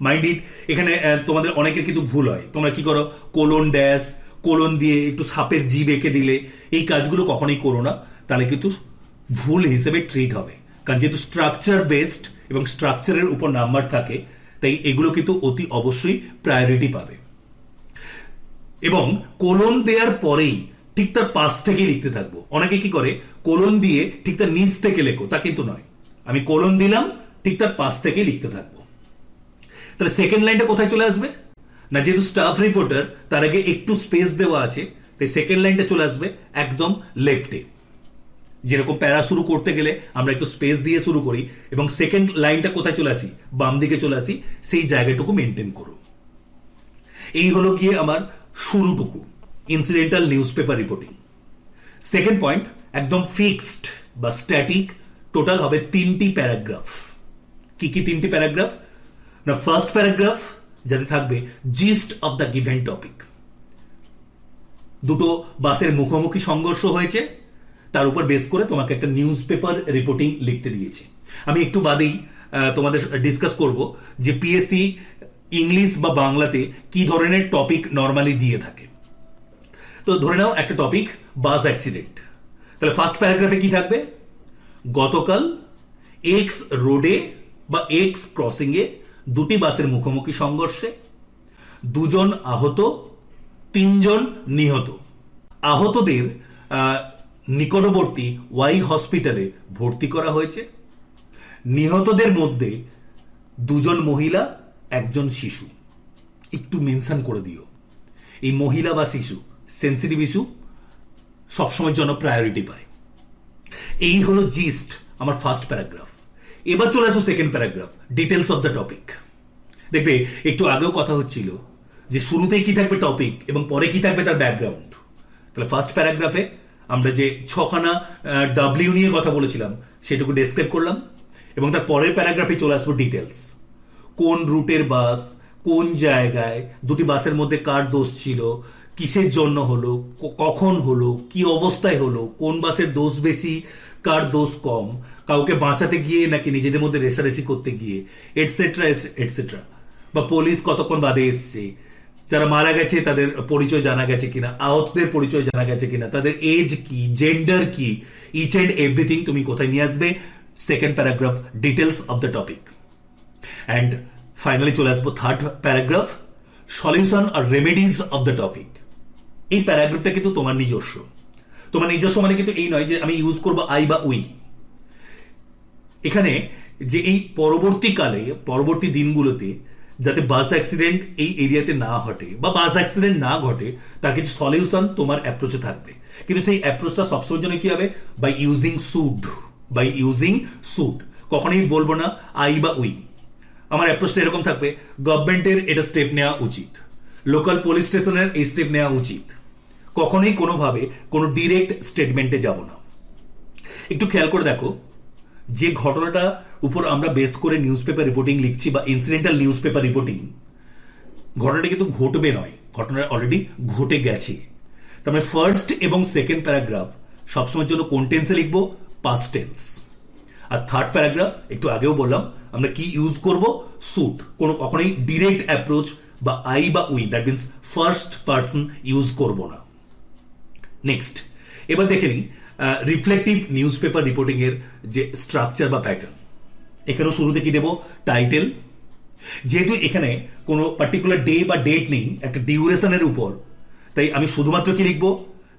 মাইন্ড ইট, এখানে তোমাদের অনেকের কিন্তু ভুল হয়, তোমরা কি করো কোলন ড্যাশ, কোলন দিয়ে একটু সাপের জিভ এঁকে দিলে, এই কাজগুলো কখনোই করো না, তাহলে কিন্তু ভুল হিসেবে ট্রিট হবে। কারণ যেহেতু স্ট্রাকচার বেসড এবং স্ট্রাকচারের উপর নাম্বার থাকে, তাই এগুলো কিন্তু অতি অবশ্যই প্রায়োরিটি পাবে। এবং কোলন দেওয়ার পরেই ঠিক তার পাশ থেকে লিখতে থাকবো। অনেকে কি করে কোলন দিয়ে ঠিক তার নিচ থেকে লেখো, তা কিন্তু নয়। আমি কোলন দিলাম, ঠিক তার পাশ থেকে লিখতে থাকবো। তাহলে সেকেন্ড লাইনটা কোথায় চলে আসবে না, যেহেতু স্টাফ রিপোর্টার তার আগে একটু স্পেস দেওয়া আছে, তাই সেকেন্ড লাইনটা চলে আসবে একদম লেফটে। যেরকম প্যারা শুরু করতে গেলে আমরা একটু স্পেস দিয়ে শুরু করি, এবং সেকেন্ড লাইনটা কোথায় চলে আসি, বাম দিকে চলে আসি, সেই জায়গাটুকু মেনটেন করো। এই হলো গিয়ে আমার শুরুটুকু, incidental newspaper reporting. Second point, একদম ফিক্সড বা স্ট্যাটিক, টোটাল হবে 3টি প্যারাগ্রাফ। কি কি 3টি প্যারাগ্রাফ না, ফার্স্ট প্যারাগ্রাফ যাতে থাকবে gist of the given topic. দুটো বাসের মুখোমুখি সংঘর্ষ হয়েছে, তার উপর বেস করে তোমাকে একটা নিউজ পেপার রিপোর্টিং লিখতে দিয়েছে। আমি একটু বাদেই তোমাদের ডিসকাস করব যে পিএসসি ইংলিশ বা বাংলাতে কি ধরনের টপিক নর্মালি দিয়ে থাকে। তো ধরে নাও একটা টপিক বাস অ্যাক্সিডেন্ট, তাহলে ফার্স্ট প্যারাগ্রাফে কি থাকবে, গতকাল এক্স রোডে বা এক্স ক্রসিং এ দুটি বাসের মুখোমুখি সংঘর্ষে 2 জন আহত, 3 জন নিহত। আহতদের নিকটবর্তী ওয়াই হসপিটালে ভর্তি করা হয়েছে। নিহতদের মধ্যে 2 জন মহিলা, 1 জন শিশু। একটু মেনশন করে দিও, এই মহিলা বা শিশু সেন্সিটিভ ইস্যু, সবসময়ের জন্য প্রায়োরিটি পায়। এই হলো জিস্ট আমার ফার্স্ট প্যারাগ্রাফ। এবার চলে আসো second paragraph, details of the topic. দেখবে একটু আগেও কথা হচ্ছিল যে শুরুতেই কি থাকবে টপিক এবং পরে কি থাকবে তার ব্যাকগ্রাউন্ড। তাহলে ফার্স্ট প্যারাগ্রাফে আমরা যে 6খানা ডাব্লিউ নিয়ে কথা বলেছিলাম সেটুকু ডেসক্রাইব করলাম, এবং তার পরের প্যারাগ্রাফে চলে আসবো ডিটেলস। কোন রুটের বাস, কোন জায়গায়, দুটি বাসের মধ্যে কার দোষ ছিল, কিসের জন্য হলো, কখন হলো, কি অবস্থায় হলো, কোন বাসের দোষ বেশি, কার দোষ কম, কাউকে বাঁচাতে গিয়ে নাকি নিজেদের মধ্যে রেসারেসি করতে গিয়ে, এটসেট্রা এটসেট্রা। বা পুলিশ কতক্ষণ বাদে এসছে, যারা মারা গেছে তাদের পরিচয় জানা গেছে কিনা, আহতদের পরিচয় জানা গেছে কিনা, তাদের এজ কি, জেন্ডার কি, ইচ অ্যান্ড এভরিথিং তুমি কোথায় নিয়ে আসবে, second paragraph, details of the topic. And finally চলে আসবো থার্ড প্যারাগ্রাফ, সলিউশন আর রেমেডিজ অফ দ্য টপিক। এই প্যারাগ্রাফটা কিন্তু তোমার নিজস্ব। তোমার নিজস্ব মানে কিন্তু এই নয় যে আমি ইউজ করবো আই বা উই। এখানে যে এই পরবর্তীকালে, পরবর্তী দিনগুলোতে যাতে বাস অ্যাক্সিডেন্ট এই এরিয়াতে না ঘটে বা বাস অ্যাক্সিডেন্ট না ঘটে, তার কিছু সলিউশন তোমার অ্যাপ্রোচে থাকবে। কিন্তু সেই অ্যাপ্রোচটা সবসময় জন্য কি হবে, by using should, by using should. কখনোই বলবো না আই বা উই। আমার অ্যাপ্রোচটা এরকম থাকবে, গভর্নমেন্টের এটা স্টেপ নেওয়া উচিত, লোকাল পুলিশ স্টেশনের এই স্টেপ নেওয়া উচিত। কখনোই কোনোভাবে কোনো ডিরেক্ট স্টেটমেন্টে যাব না। একটু খেয়াল করে দেখো, যে ঘটনাটা উপর আমরা বেস করে নিউজ পেপার রিপোর্টিং লিখছি বা ইনসিডেন্টাল নিউজ পেপার রিপোর্টিং, ঘটনাটা কিন্তু ঘটবে নয়, ঘটনাটা অলরেডি ঘটে গেছে। তার মানে ফার্স্ট এবং সেকেন্ড প্যারাগ্রাফ সবসময়ের জন্য কোন টেন্সে লিখবো, পাস্ট টেন্স। আর থার্ড প্যারাগ্রাফ একটু আগেও বললাম আমরা কি ইউজ করব, শুড। কোনো কখনোই ডিরেক্ট অ্যাপ্রোচ বা আই বা we, that means first person use করব না। নেক্সট এবার দেখে নিই রিফ্লেক্টিভ নিউজ পেপার রিপোর্টিং এর যে স্ট্রাকচার বা প্যাটার্ন। এখানেও শুরুতে কি দেব, টাইটেল। যেহেতু এখানে কোনো পার্টিকুলার ডে বা ডেট নেই, একটা ডিউরেশনের উপর, তাই আমি শুধুমাত্র কি লিখবো,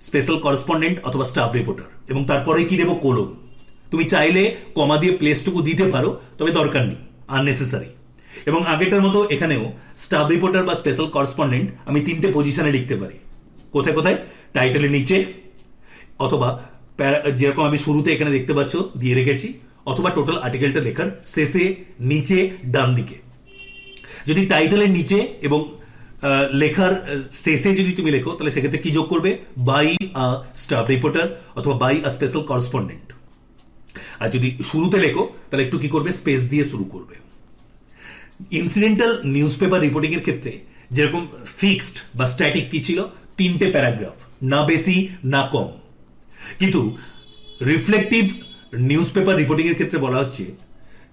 স্পেশাল করেসপন্ডেন্ট অথবা স্টাফ রিপোর্টার, এবং তারপরে কি দেবো, কোলন। তুমি চাইলে কমা দিয়ে প্লেসটুকু দিতে পারো, তবে দরকার নেই, আননেসেসারি। এবং আগেটার মতো এখানেও স্টাফ রিপোর্টার বা স্পেশাল করেসপন্ডেন্ট আমি 3টে পজিশনে লিখতে পারি। কোথায় কোথায়? টাইটেলের নিচে, অথবা যেরকম আমি শুরুতে এখানে দেখতে পাচ্ছ দিয়ে রেখেছি, অথবা টোটাল আর্টিকেলটা লেখার শেষে, নিচে, ডান দিকে। যদি টাইটেলের নিচে এবং লেখার শেষে যদি তুমি লেখো, তাহলে সেক্ষেত্রে কি যোগ করবে? বাই আ স্টাফ রিপোর্টার অথবা বাই আ স্পেশাল করেসপন্ডেন্ট। আর যদি শুরুতে লেখো, তাহলে একটু কি করবে? স্পেস দিয়ে শুরু করবে। ইনসিডেন্টাল নিউজ পেপার রিপোর্টিং এর ক্ষেত্রে যেরকম ফিক্সড বা স্ট্যাটিক কি ছিল? 3টে প্যারাগ্রাফ, না বেশি না কম। কিন্তু রিফ্লেকটিভ নিউজ পেপার রিপোর্টিং এর ক্ষেত্রে বলা হচ্ছে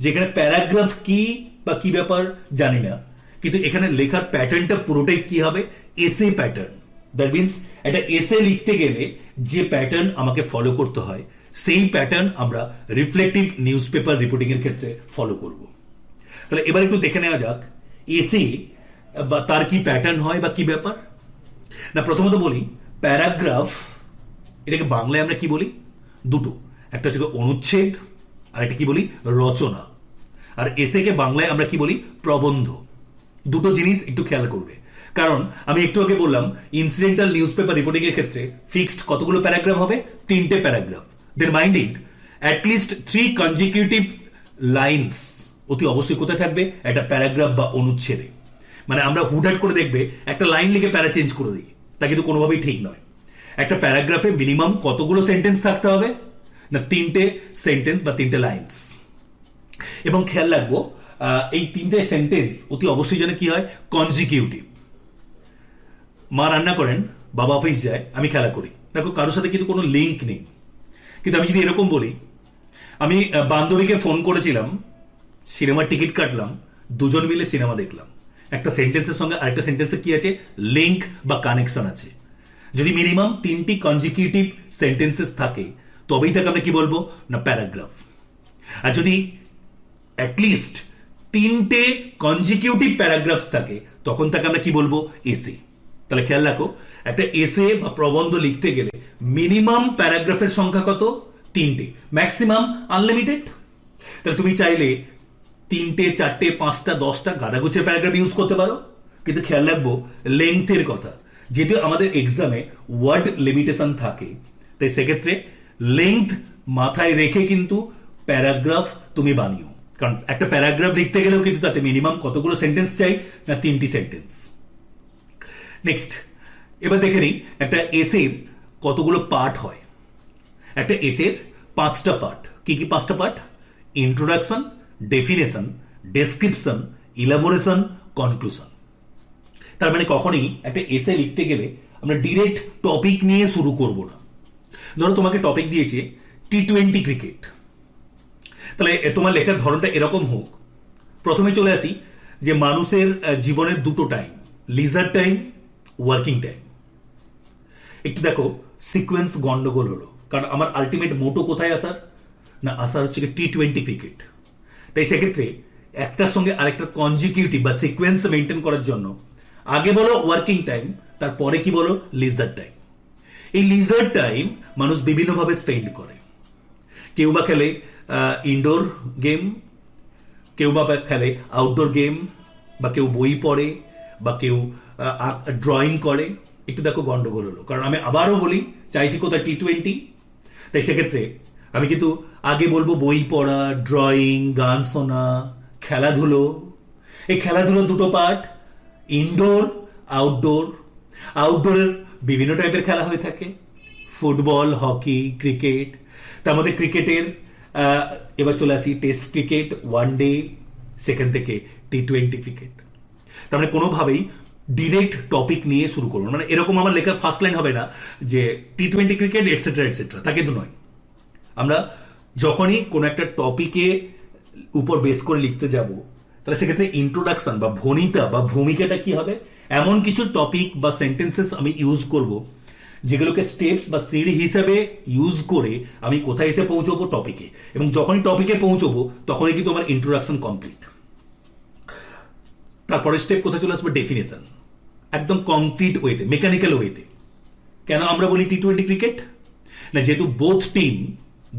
যেখানে প্যারাগ্রাফ কি বা কি ব্যাপার জানি না, কিন্তু এখানে লেখার প্যাটার্নটা পুরোটাই কি হবে? এসে প্যাটার্ন। দ্যাট মিনস একটা এসে লিখতে গেলে যে প্যাটার্ন আমাকে ফলো করতে হয়, সেই প্যাটার্ন আমরা রিফ্লেকটিভ নিউজ পেপার রিপোর্টিং এর ক্ষেত্রে ফলো করব। তাহলে এবার একটু দেখে নেওয়া যাক এসে বা তার কি প্যাটার্ন হয় বা কি ব্যাপার। না, প্রথমত বলি প্যারাগ্রাফ, এটাকে বাংলায় আমরা কি বলি? দুটো, একটা হচ্ছে অনুচ্ছেদ, আর একটা কি বলি? রচনা। আর এসেকে বাংলায় আমরা কি বলি? প্রবন্ধ। দুটো জিনিস একটু খেয়াল করবে, কারণ আমি একটু আগে বললাম ইনসিডেন্টাল নিউজ পেপার রিপোর্টিং এর ক্ষেত্রে ফিক্সড কতগুলো প্যারাগ্রাফ হবে? 3টে paragraph. Then mind it, at least 3 consecutive lines অতি অবশ্যই কোথায় থাকবে? একটা প্যারাগ্রাফ বা অনুচ্ছেদে। মানে আমরা হুটহাট করে দেখবে একটা লাইন লিখে প্যারা চেঞ্জ করে দিই, তা কিন্তু কোনোভাবেই ঠিক নয়। একটা প্যারাগ্রাফে মিনিমাম কতগুলো সেন্টেন্স থাকতে হবে? না, 3টে সেন্টেন্স বা 3টে লাইন্স। এবং খেয়াল রাখবো এই 3টে সেন্টেন্স অতি অবশ্যই যেন কি হয়? কনজিকিউটিভ। মা রান্না করেন, বাবা অফিস যায়, আমি খেলা করি, দেখো কারোর সাথে কিন্তু কোনো লিঙ্ক নেই। কিন্তু আমি যদি এরকম বলি, আমি বান্ধবীকে ফোন করেছিলাম, সিনেমার টিকিট কাটলাম, দুজন মিলে সিনেমা দেখলাম, একটা সেন্টেন্সের সঙ্গে আরেকটা সেন্টেন্সের কি আছে? লিঙ্ক বা কানেকশন আছে। যদি মিনিমাম 3টি কনজিকিউটিভ সেন্টেন্সেস থাকে, তবেই তাকে আমরা কি বলবো? না, প্যারাগ্রাফ। আর যদি অ্যাটলিস্ট 3টে কনজিকিউটিভ প্যারাগ্রাফস থাকে, তখন তাকে আমরা কি বলবো? এসে। তাহলে খেয়াল রাখো, একটা এসে বা প্রবন্ধ লিখতে গেলে মিনিমাম প্যারাগ্রাফের সংখ্যা কত? 3টে, ম্যাক্সিমাম আনলিমিটেড। তাহলে তুমি চাইলে 3টে, 4টে, 5টা, 10টা গাদাগুচ্ছের প্যারাগ্রাফ ইউজ করতে পারো, কিন্তু খেয়াল রাখবো লেংথের কথা। যেহেতু আমাদের এক্সামে ওয়ার্ড লিমিটেশন থাকে, তাই সেক্ষেত্রে লেংথ মাথায় রেখে কিন্তু প্যারাগ্রাফ তুমি বানিও। কারণ একটা প্যারাগ্রাফ লিখতে গেলেও কিন্তু তাতে মিনিমাম কতগুলো সেন্টেন্স চাই? না, 3টি সেন্টেন্স। নেক্সট, এবার দেখে নিই একটা এসের কতগুলো পার্ট হয়। একটা এসের 5টা পার্ট। কি কি 5টা part? Introduction, definition, description, elaboration, conclusion. তার মানে কখনই একটা এসে লিখতে গেলে আমরা ডিরেক্ট টপিক নিয়ে শুরু করব না। ধরো তোমাকে টপিক দিয়েছে T20 ক্রিকেট, তাহলে তোমার লেখার ধরনটা এরকম হোক। প্রথমে চলে আসি যে মানুষের জীবনের 2টো time, leisure time, working time. একটু দেখো সিকোয়েন্স গন্ডগোল হলো, কারণ আমার আলটিমেট মোটো কোথায় আসার? না, আসার হচ্ছে T20 ক্রিকেট। তাই সেক্ষেত্রে একটার সঙ্গে আরেকটার কনজিকিউটিভ বা সিকোয়েন্স মেনটেন করার জন্য আগে বলো ওয়ার্কিং টাইম, তারপরে কি বলো? লিজার টাইম। এই লিজার টাইম মানুষ বিভিন্নভাবে স্পেন্ড করে। কেউ বা খেলে ইনডোর গেম, কেউ বা খেলে আউটডোর গেম, বা কেউ বই পড়ে, বা কেউ ড্রয়িং করে। একটু দেখো গন্ডগোল হলো, কারণ আমি আবারও বলি চাইছি কোথায়? T20। তাই সেক্ষেত্রে আমি কিন্তু আগে বলবো বই পড়া, ড্রয়িং, গান শোনা, খেলাধুলো। এই খেলাধুলোর 2টো পার্ট, ইনডোর, আউটডোর। আউটডোরের বিভিন্ন টাইপের খেলা হয়ে থাকে, ফুটবল, হকি, ক্রিকেট। তার মধ্যে ক্রিকেটের এবার চলে আসি টেস্ট ক্রিকেট, ওয়ান ডে, সেখান থেকে T20 ক্রিকেট। তার মানে কোনোভাবেই ডিরেক্ট টপিক নিয়ে শুরু করবো, মানে এরকম আমার লেখার ফার্স্ট লাইন হবে না যে T20 ক্রিকেট এটসেট্রা এটসেট্রা, তা কিন্তু নয়। আমরা যখনই কোনো একটা টপিকে উপর বেস করে লিখতে যাব, তাহলে সেক্ষেত্রে ইন্ট্রোডাকশন বা ভনিতা বা ভূমিকাটা কি হবে? এমন কিছু টপিক বা সেন্টেন্সেস আমি ইউজ করব যেগুলোকে স্টেপস বা সিঁড়ি হিসেবে ইউজ করে আমি কোথায় এসে পৌঁছবো? টপিকে। এবং যখনই টপিকে পৌঁছবো তখনই কিন্তু আমার ইন্ট্রোডাকশন কমপ্লিট। তারপরে স্টেপ কোথায় চলে আসবে? ডেফিনেশন, একদম কংক্রিট ওয়েতে, মেকানিক্যাল ওয়েতে। কেন আমরা বলি T20 ক্রিকেট? না, যেহেতু বোথ টিম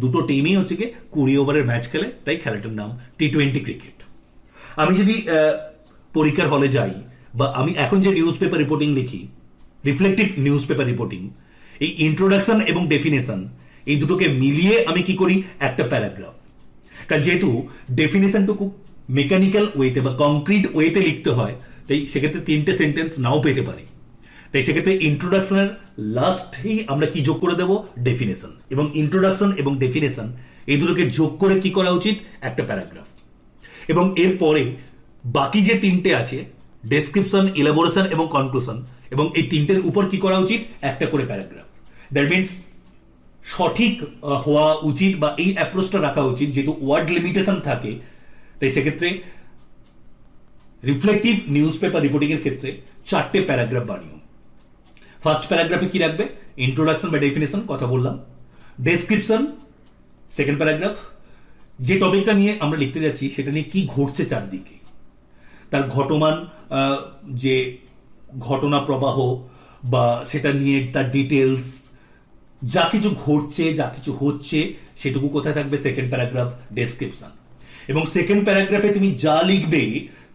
দুটো টিমই হচ্ছে কি 20 ওভারের ম্যাচ খেলে, তাই খেলাটার নাম টি-20 ক্রিকেট। আমি যদি পরীক্ষার হলে যাই বা আমি এখন যে নিউজ পেপার রিপোর্টিং লিখি, রিফ্লেক্টিভ নিউজ পেপার রিপোর্টিং, এই ইন্ট্রোডাকশন এবং ডেফিনেশন এই দুটোকে মিলিয়ে আমি কি করি, একটা প্যারাগ্রাফ। কারণ যেহেতু ডেফিনেশনটুকু মেকানিক্যাল ওয়েতে বা কংক্রিট ওয়েতে লিখতে হয়, তাই সেক্ষেত্রে 3টে সেন্টেন্স নাও পেতে পারি। তাই সেক্ষেত্রে ইন্ট্রোডাকশনের লাস্টেই আমরা কি যোগ করে দেবো, ডেফিনেশন। এবং ইন্ট্রোডাকশন এবং ডেফিনেশন এই দুটোকে যোগ করে কি করা উচিত, একটা প্যারাগ্রাফ। এবং এরপরে বাকি যে 3টে আছে, ডেসক্রিপশন, ইলাবোরেশন এবং কনক্লুশন, এবং এই 3টের উপর কি করা উচিত, একটা করে প্যারাগ্রাফ। দ্যাট মিনস সঠিক হওয়া উচিত বা এই অ্যাপ্রোচটা রাখা উচিত, যেহেতু ওয়ার্ড লিমিটেশন থাকে। তাই সেক্ষেত্রে রিফ্লেক্টিভ নিউজ পেপার রিপোর্টিং এর ক্ষেত্রে 4টে প্যারাগ্রাফ বানিও। ফার্স্ট প্যারাগ্রাফে কি রাখবে, ইন্ট্রোডাকশন বা ডেফিনেশন কথা বললাম, ডেসক্রিপশন সেকেন্ড প্যারাগ্রাফ, যে টপিকটা নিয়ে আমরা লিখতে যাচ্ছি সেটা নিয়ে কি ঘটছে চারদিকে, তার ঘটমান যে ঘটনা প্রবাহ বা সেটা নিয়ে তার ডিটেলস, যা কিছু ঘটছে, যা কিছু হচ্ছে, সেটুকু কোথায় থাকবে, সেকেন্ড প্যারাগ্রাফ, ডেসক্রিপশন। এবং সেকেন্ড প্যারাগ্রাফে তুমি যা লিখবে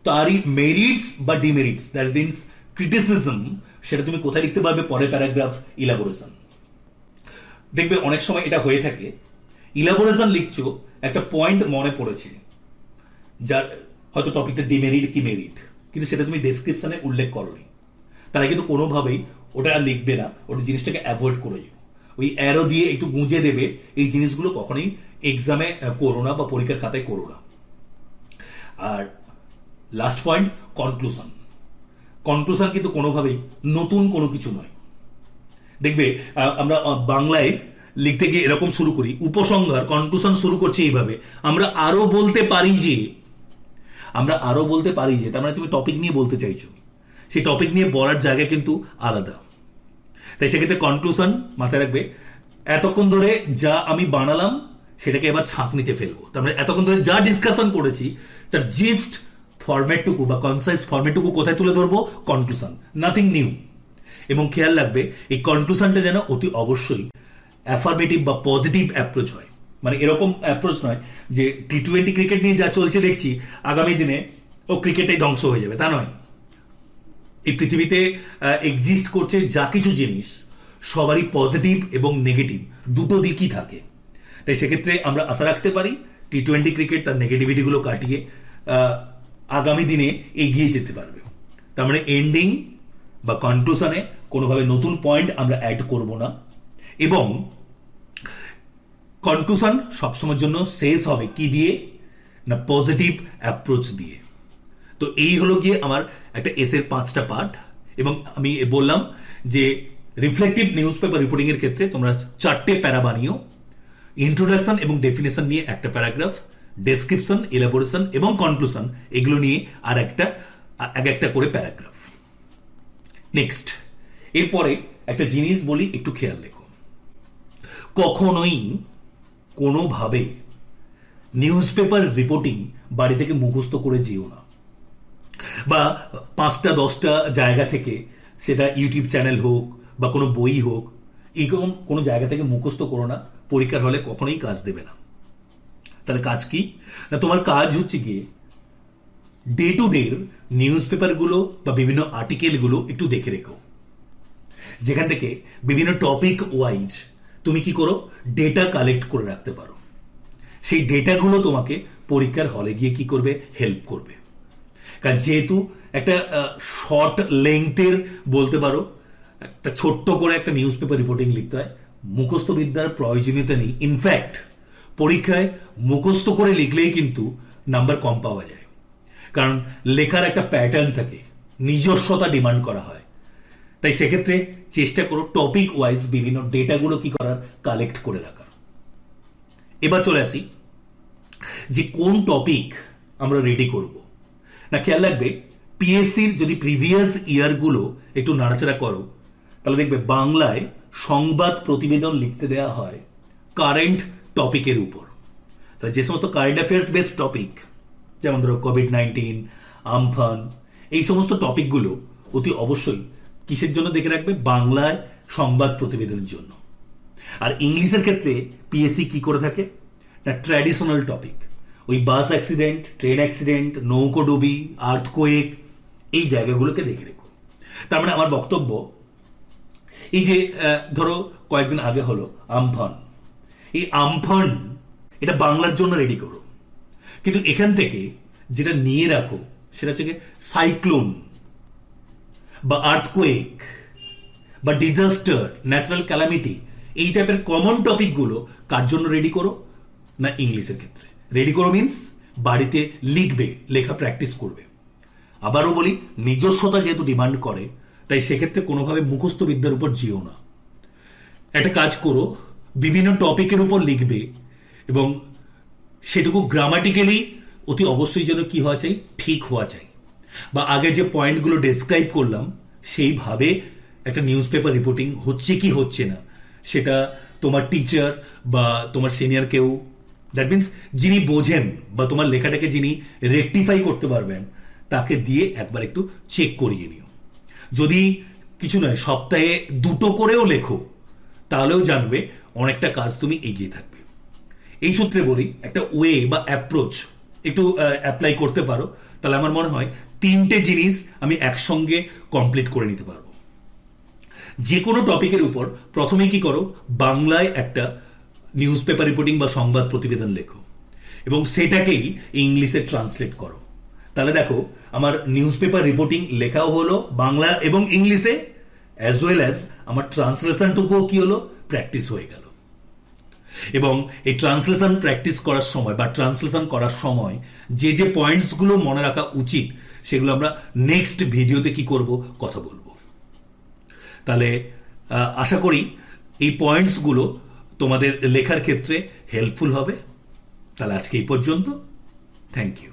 তারই মেরিটস বা ডিমেরিটস, দ্যাট মিনস ক্রিটিসিজম, সেটা তুমি কোথায় লিখতে পারবে, পরের প্যারাগ্রাফ, ইলাবোরেশন। দেখবে অনেক সময় এটা হয়ে থাকে, ইলাবোরেশন লিখছো, একটা পয়েন্ট মনে পড়েছে যার হয়তো টপিকটা ডিমেরিট কি মেরিট, কিন্তু সেটা তুমি ডেসক্রিপশনে উল্লেখ করোনি, তাহলে কিন্তু কোনোভাবেই ওটা আর লিখবে না, ওটা জিনিসটাকে অ্যাভয়েড করে যাও। ওই অ্যারো দিয়ে একটু গুঁজে দেবে, এই জিনিসগুলো কখনোই এক্সামে করো না বা পরীক্ষার খাতায় করো না। আর লাস্ট পয়েন্ট, কনক্লুশন। কনক্লুশন কিন্তু কোনোভাবেই নতুন কোনো কিছু নয়। দেখবে আমরা বাংলায় লিখতে গিয়ে এরকম শুরু করি, উপসংহার, কনক্লুশন শুরু করছি এইভাবে। আমরা আরো বলতে পারি যে, তার মানে তুমি টপিক নিয়ে বলতে চাইছো, সেই টপিক নিয়ে বলার জায়গা কিন্তু আলাদা। তাই সেক্ষেত্রে কনক্লুশন মাথায় রাখবে, এতক্ষণ ধরে যা আমি বানালাম সেটাকে এবার ছাঁকনিতে ফেলবো। তার মানে এতক্ষণ ধরে যা ডিসকাশন করেছি তার জিস্ট ফরম্যাটটুকু বা কনসাইজ ফরম্যাটটুকু কোথায় তুলে ধরবো, কনক্লুশন, নাথিং নিউ। এবং খেয়াল রাখবে এই কনক্লুশনটা যেন অতি অবশ্যই অ্যাফার্মেটিভ বা পজিটিভ অ্যাপ্রোচ হয়। মানে এরকম অ্যাপ্রোচ নয় যে টি-20 ক্রিকেট নিয়ে যা চলছে দেখছি আগামী দিনে ও ক্রিকেটটাই ধ্বংস হয়ে যাবে, তা নয়। এই পৃথিবীতে এক্সিস্ট করছে যা কিছু জিনিস, সবারই পজিটিভ এবং নেগেটিভ দুটো দিকই থাকে। তাই সেক্ষেত্রে আমরা আশা রাখতে পারি টি-20 ক্রিকেট তার নেগেটিভিটিগুলো কাটিয়ে আগামী দিনে এগিয়ে যেতে পারবে। তার মানে এন্ডিং বা কনক্লুশনে কোনোভাবে নতুন পয়েন্ট আমরা অ্যাড করব না, এবং কনক্লুশন সবসময়ের জন্য শেষ হবে কি দিয়ে, না পজিটিভ অ্যাপ্রোচ দিয়ে। তো এই হলো গিয়ে আমার একটা এসের 5টা পার্ট। এবং আমি বললাম যে রিফ্লেক্টিভ নিউজ পেপার রিপোর্টিং এর ক্ষেত্রে তোমরা 4টে প্যারা বানিও, ইন্ট্রোডাকশন এবং ডেফিনেশন নিয়ে একটা প্যারাগ্রাফ, ডেসক্রিপশন, এলাবোরেশন এবং কনক্লুশন এগুলো নিয়ে আর একটা করে প্যারাগ্রাফ। নেক্সট, এরপরে একটা জিনিস বলি, একটু খেয়াল রেখো, কখনোই কোনোভাবে নিউজ পেপার রিপোর্টিং বাড়ি থেকে মুখস্থ করে যেও না, বা 5টা 10টা জায়গা থেকে, সেটা ইউটিউব চ্যানেল হোক বা কোনো বই হোক, এরকম কোনো জায়গা থেকে মুখস্থ করো না, পরীক্ষার হলে কখনোই কাজ দেবে না। তাহলে কাজ কি, না তোমার কাজ হচ্ছে গিয়ে ডে টু ডে নিউজ পেপারগুলো বা বিভিন্ন আর্টিকেলগুলো একটু দেখে রেখো, যেখান থেকে বিভিন্ন টপিক ওয়াইজ তুমি কি করো, ডেটা কালেক্ট করে রাখতে পারো। সেই ডেটাগুলো তোমাকে পরীক্ষার হলে গিয়ে কি করবে, হেল্প করবে। কারণ যেহেতু একটা শর্ট লেংথের বলতে পারো একটা ছোট্ট করে একটা নিউজ পেপার রিপোর্টিং লিখতে হয়, মুখস্থ বিদ্যার প্রয়োজনীয়তা নেই। ইনফ্যাক্ট পরীক্ষায় মুখস্থ করে লিখলেই কিন্তু নাম্বার কম পাওয়া যায়, কারণ লেখার একটা প্যাটার্ন থাকে, নিজস্বতা ডিমান্ড করা হয়। তাই সেক্ষেত্রে চেষ্টা করো টপিক ওয়াইজ বিভিন্ন ডেটাগুলো কি করার, কালেক্ট করে রাখার। এবার চলে আসি যে কোন টপিক আমরা রেডি করব। না খেয়াল রাখবে, পিএসসির যদি প্রিভিয়াস ইয়ারগুলো একটু নাড়াচাড়া করো, তাহলে দেখবে বাংলায় সংবাদ প্রতিবেদন লিখতে দেওয়া হয় কারেন্ট টপিকের উপর। তাহলে যে সমস্ত কারেন্ট অ্যাফেয়ার্স বেসড টপিক, যেমন ধরো কোভিড-19, আমফান, এই সমস্ত টপিকগুলো অতি অবশ্যই কিসের জন্য দেখে রাখবে, বাংলায় সংবাদ প্রতিবেদনের জন্য। আর ইংলিশের ক্ষেত্রে পিএসসি কি করে থাকে না, ট্র্যাডিশনাল টপিক, ওই বাস অ্যাক্সিডেন্ট, ট্রেন অ্যাক্সিডেন্ট, নৌকোডুবি, আর্থকোয়েক, এই জায়গাগুলোকে দেখে রেখো। তার মানে আমার বক্তব্য এই যে ধরো কয়েকদিন আগে হলো আমফান, এই আমফান এটা বাংলার জন্য রেডি করো, কিন্তু এখান থেকে যেটা নিয়ে রাখো সেটা হচ্ছে সাইক্লোন বা আর্থকোয়েক বা ডিজাস্টার, ন্যাচারাল ক্যালামিটি, এই টাইপের কমন টপিকগুলো কার জন্য রেডি করো না ইংলিশের ক্ষেত্রে রেডি করো। মিনস বাড়িতে লিখবে, লেখা প্র্যাকটিস করবে। আবারও বলি, নিজস্বতা যেহেতু ডিমান্ড করে, তাই সেক্ষেত্রে কোনোভাবে মুখস্থ বিদ্যার উপর যেও না। একটা কাজ করো, বিভিন্ন টপিকের উপর লিখবে এবং সেটুকু গ্রামাটিক্যালি অতি অবশ্যই যেন কি হওয়া চাই, ঠিক হওয়া চাই, বা আগে যে পয়েন্টগুলো ডেসক্রাইব করলাম সেইভাবে একটা নিউজ পেপার রিপোর্টিং হচ্ছে কি হচ্ছে না সেটা তোমার টিচার বা তোমার সিনিয়র কেউ, দ্যাট মিনস যিনি বোঝেন বা তোমার লেখাটাকে যিনি রেকটিফাই করতে পারবেন তাকে দিয়ে একবার একটু চেক করিয়ে নিও। যদি কিছু নয়, সপ্তাহে 2টো করেও লেখো, তাহলেও জানবে অনেকটা কাজ তুমি এগিয়ে থাকবে। এই সূত্রে বলি, একটা ওয়ে বা অ্যাপ্রোচ একটু অ্যাপ্লাই করতে পারো, তাহলে আমার মনে হয় 3টে জিনিস আমি একসঙ্গে কমপ্লিট করে নিতে পারবো। যে কোনো টপিকের উপর প্রথমে কি করো, বাংলায় একটা নিউজ পেপার রিপোর্টিং বা সংবাদ প্রতিবেদন লেখো এবং সেটাকেই ইংলিশে ট্রান্সলেট করো। তাহলে দেখো, আমার নিউজ পেপার রিপোর্টিং লেখাও হলো বাংলা এবং ইংলিশে, অ্যাজ ওয়েল অ্যাজ আমার ট্রান্সলেশনটুকুও কি হলো, প্র্যাকটিস হয়ে গেল। এবং এই ট্রান্সলেশন প্র্যাকটিস করার সময় বা ট্রান্সলেশন করার সময় যে যে পয়েন্টসগুলো মনে রাখা উচিত সেগুলো আমরা নেক্সট ভিডিওতে কি করব, কথা বলবো। তাহলে আশা করি এই পয়েন্টসগুলো তোমাদের লেখার ক্ষেত্রে হেল্পফুল হবে। তাহলে আজকে এই পর্যন্ত, থ্যাংক ইউ।